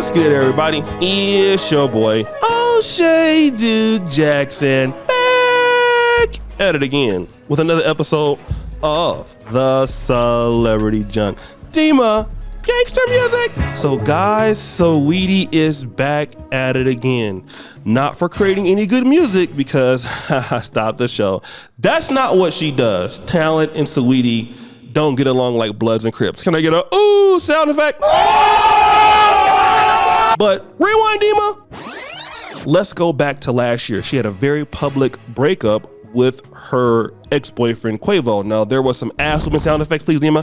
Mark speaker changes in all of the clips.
Speaker 1: What's good, everybody? It's your boy, O'Shea Duke Jackson, back at it again with another episode of the Celebrity Junk. Dima, gangster music. So guys, Saweetie is back at it again. Not for creating any good music because stop the show. That's not what she does. Talent and Saweetie don't get along like Bloods and Crips. Can I get a ooh sound effect? But rewind, Dima. Let's go back to last year. She had a very public breakup with her ex-boyfriend Quavo. Now there was some ass whooping sound effects, please, Dima.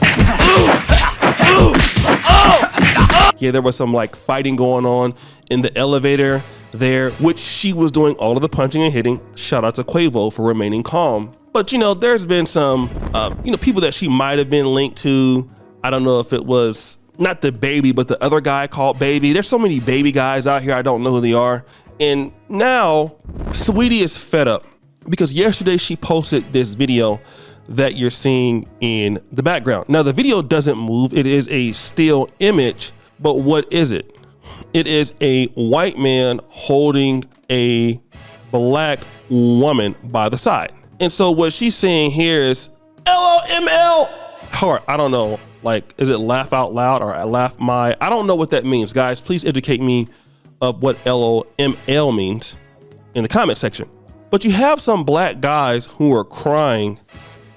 Speaker 1: Yeah, there was some like fighting going on in the elevator there, which she was doing all of the punching and hitting. Shout out to Quavo for remaining calm. But, you know, there's been some, people that she might have been linked to. I don't know if it was not the baby, but the other guy called Baby. There's so many baby guys out here. I don't know who they are. And now Saweetie is fed up because yesterday she posted this video that you're seeing in the background. Now the video doesn't move. It is a still image, but what is it? It is a white man holding a black woman by the side. And so what she's saying here is LOML, or I don't know, like, is it laugh out loud or laugh my, I don't know what that means. Guys, please educate me of what LOML means in the comment section. But you have some black guys who are crying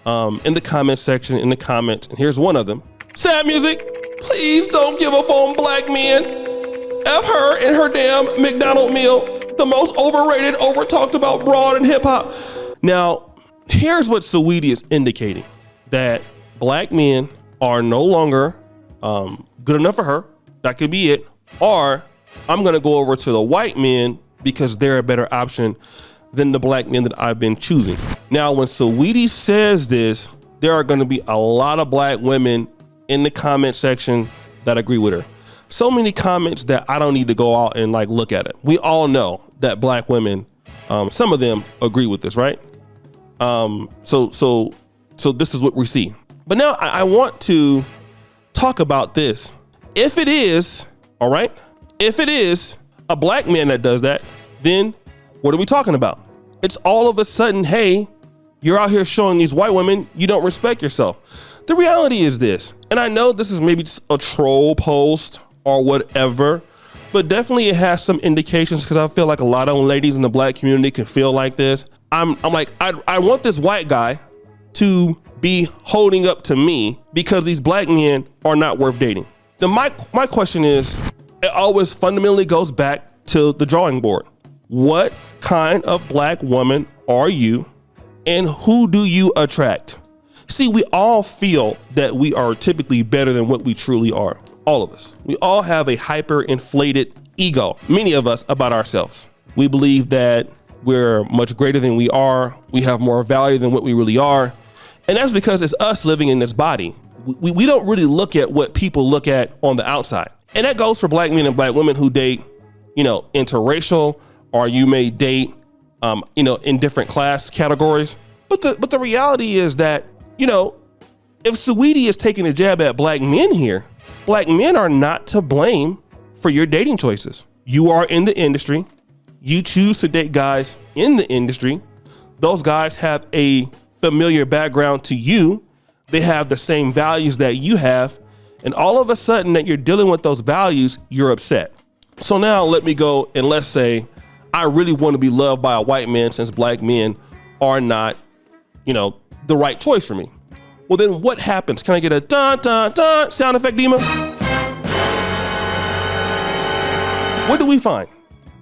Speaker 1: in the comment section, in the comments. And here's one of them. Sad music, please don't give up on black men. F her and her damn McDonald's meal. The most overrated, over talked about broad in hip hop. Now, here's what Saweetie is indicating, that black men are no longer good enough for her. That could be it. Or I'm gonna go over to the white men because they're a better option than the black men that I've been choosing. Now, when Saweetie says this, there are gonna be a lot of black women in the comment section that agree with her. So many comments that I don't need to go out and like look at it. We all know that black women, some of them agree with this, right? So this is what we see. But now I want to talk about this. If it is, all right, if it is a black man that does that, then what are we talking about? It's all of a sudden, hey, you're out here showing these white women you don't respect yourself. The reality is this, and I know this is maybe just a troll post or whatever, but definitely it has some indications because I feel like a lot of ladies in the black community can feel like this. I'm like, I want this white guy to be holding up to me because these black men are not worth dating. Then my question is, it always fundamentally goes back to the drawing board. What kind of black woman are you and who do you attract? See, we all feel that we are typically better than what we truly are. All of us. We all have a hyper-inflated ego, many of us, about ourselves. We believe that we're much greater than we are. We have more value than what we really are. And that's because it's us living in this body. We don't really look at what people look at on the outside. And that goes for black men and black women who date, interracial, or you may date, in different class categories. But the reality is that, if Saweetie is taking a jab at black men here, black men are not to blame for your dating choices. You are in the industry. You choose to date guys in the industry. Those guys have a familiar background to you. They have the same values that you have. And all of a sudden that you're dealing with those values, you're upset. So now let me go and let's say I really want to be loved by a white man since black men are not, the right choice for me. Well, then what happens? Can I get a dun, dun, dun sound effect, Dima? What do we find?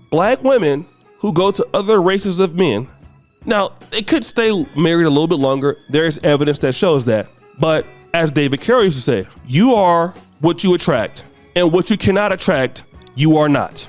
Speaker 1: Black women who go to other races of men. Now, they could stay married a little bit longer. There's evidence that shows that. But as David Carey used to say, you are what you attract, and what you cannot attract, you are not.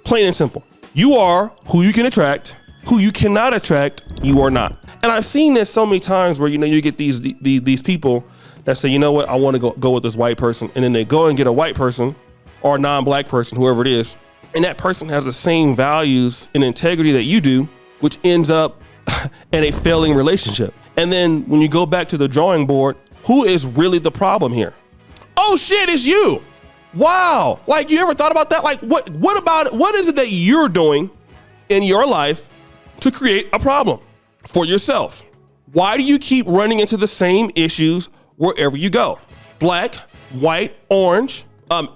Speaker 1: Plain and simple. You are who you can attract. Who you cannot attract, you are not. And I've seen this so many times where, you get these people that say, you know what, I want to go with this white person. And then they go and get a white person or a non-black person, whoever it is. And that person has the same values and integrity that you do, which ends up in a failing relationship. And then when you go back to the drawing board, who is really the problem here? Oh shit, it's you. Wow. Like, you ever thought about that? Like, what about it? What is it that you're doing in your life to create a problem for yourself? Why do you keep running into the same issues wherever you go? Black, white, orange,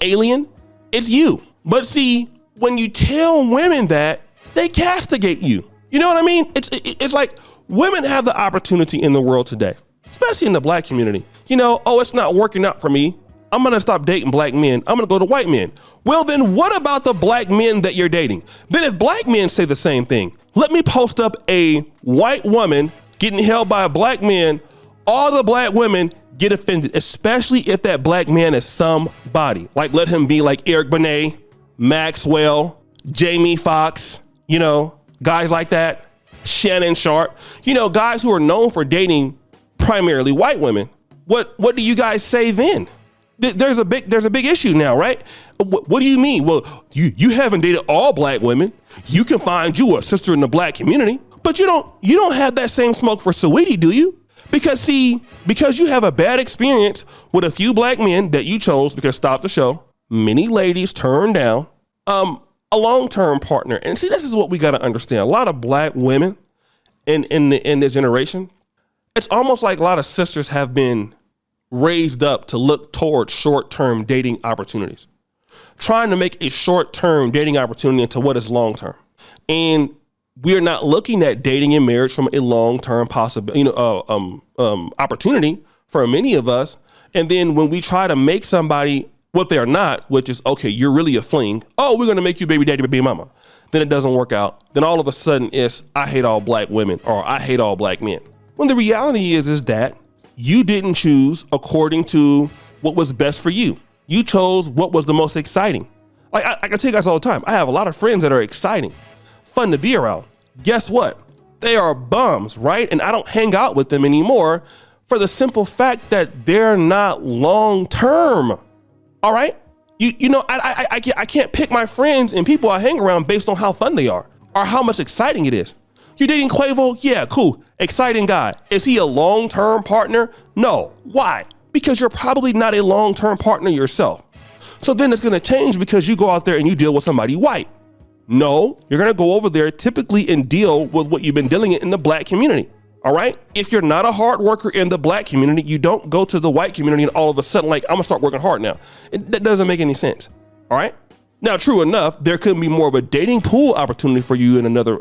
Speaker 1: alien, it's you. But see, when you tell women that, they castigate you. You know what I mean? It's like women have the opportunity in the world today, especially in the black community. You know, oh, it's not working out for me. I'm gonna stop dating black men. I'm gonna go to white men. Well, then what about the black men that you're dating? Then if black men say the same thing, let me post up a white woman getting held by a black man. All the black women get offended, especially if that black man is somebody. Like, let him be like Eric Benet, Maxwell, Jamie Foxx, you know, guys like that, Shannon Sharp, you know, guys who are known for dating primarily white women. What do you guys say then? There's a big issue now, right? What do you mean? Well, you haven't dated all black women. You can find you a sister in the black community, but you don't have that same smoke for Saweetie, do you? Because you have a bad experience with a few black men that you chose, because stop the show, many ladies turn down a long-term partner. And see, this is what we got to understand. A lot of black women in this generation, it's almost like a lot of sisters have been raised up to look towards short-term dating opportunities, trying to make a short-term dating opportunity into what is long-term. And we're not looking at dating and marriage from a long-term opportunity for many of us. And then when we try to make somebody what they're not, which is, okay, you're really a fling. Oh, we're going to make you baby daddy, baby mama. Then it doesn't work out. Then all of a sudden it's, I hate all black women, or I hate all black men. When the reality is that you didn't choose according to what was best for you. You chose what was the most exciting. Like, I can tell you guys all the time, I have a lot of friends that are exciting, fun to be around. Guess what? They are bums, right? And I don't hang out with them anymore for the simple fact that they're not long-term. All right? You know, I can't pick my friends and people I hang around based on how fun they are or how much exciting it is. You're dating Quavo? Yeah, cool. Exciting guy. Is he a long-term partner? No. Why? Because you're probably not a long-term partner yourself. So then it's going to change because you go out there and you deal with somebody white. No, you're going to go over there typically and deal with what you've been dealing in the black community. All right? If you're not a hard worker in the black community, you don't go to the white community and all of a sudden, like, I'm going to start working hard now. That doesn't make any sense. All right? Now, true enough, there could be more of a dating pool opportunity for you in another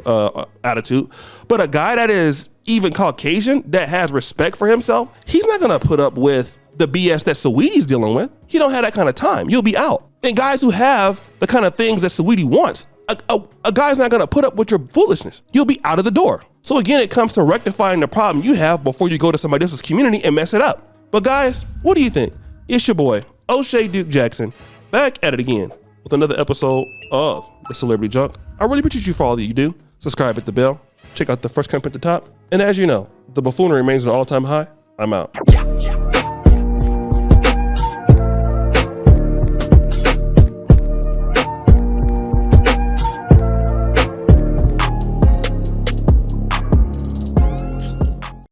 Speaker 1: attitude. But a guy that is even Caucasian, that has respect for himself, he's not going to put up with the BS that Saweetie's dealing with. He don't have that kind of time. You'll be out. And guys who have the kind of things that Saweetie wants, a guy's not going to put up with your foolishness. You'll be out of the door. So again, it comes to rectifying the problem you have before you go to somebody else's community and mess it up. But guys, what do you think? It's your boy, O'Shea Duke Jackson, back at it again with another episode of The Celebrity Junk. I really appreciate you for all that you do. Subscribe, hit the bell, check out the first comment at the top. And as you know, the buffoonery remains at an all-time high. I'm out.